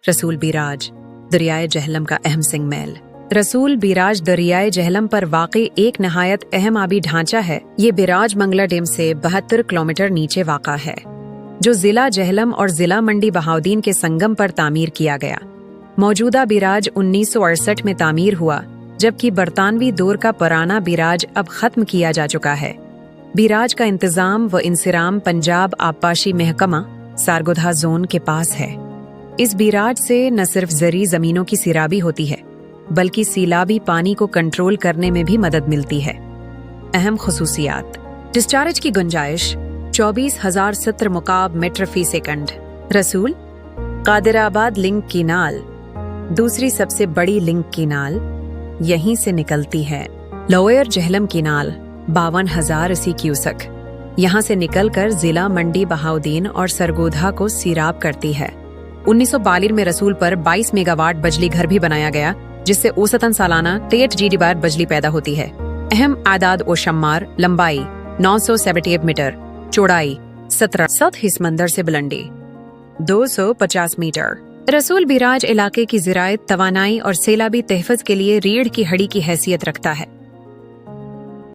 रसूल बिराज दरियाए जहलम का अहम सिंग मेल। रसूल बिराज दरियाए जहलम पर वाक़ई एक नहायत अहम आबी ढांचा है। ये बिराज मंगला डैम से 72 किलोमीटर नीचे वाक़ा है, जो जिला जहलम और जिला मंडी बहाउद्दीन के संगम पर तामीर किया गया। मौजूदा बिराज 1968 में तामीर हुआ, जबकि बरतानवी दौर का पुराना बिराज अब खत्म किया जा चुका है। बिराज का इंतजाम व इंसिराम पंजाब आबपाशी महकमा सारगोधा जोन के पास है। इस बिराज से न सिर्फ ज़री ज़मीनों की सिराबी होती है, बल्कि सीलाबी पानी को कंट्रोल करने में भी मदद मिलती है। अहम खुसूसियात: डिस्चार्ज की गुंजाइश 24,000 सत्र मुकाब मीटर फी सेकंड। रसूल कादिराबाद लिंक कीनाल, दूसरी सबसे बड़ी लिंक कीनाल, यहीं से निकलती है। लोअर जहलम कीनाल 52,080 क्यूसेक यहाँ से निकलकर जिला मंडी बहाउद्दीन और सरगोधा को सीराब करती है। 1942 में रसूल पर 22 मेगावाट बिजली घर भी बनाया गया, जिससे औसतन सालाना 63 GW बिजली पैदा होती है। अहम आदाद ओ शम्मार: लंबाई 978 मीटर, चौड़ाई 17 सतह समंदर से बुलंदी 250 मीटर। रसूल बिराज इलाके की ज़राअत, तवानाई और सैलाबी तहफ़्फ़ुज़ के लिए रीढ़ की हड्डी की हैसियत रखता है।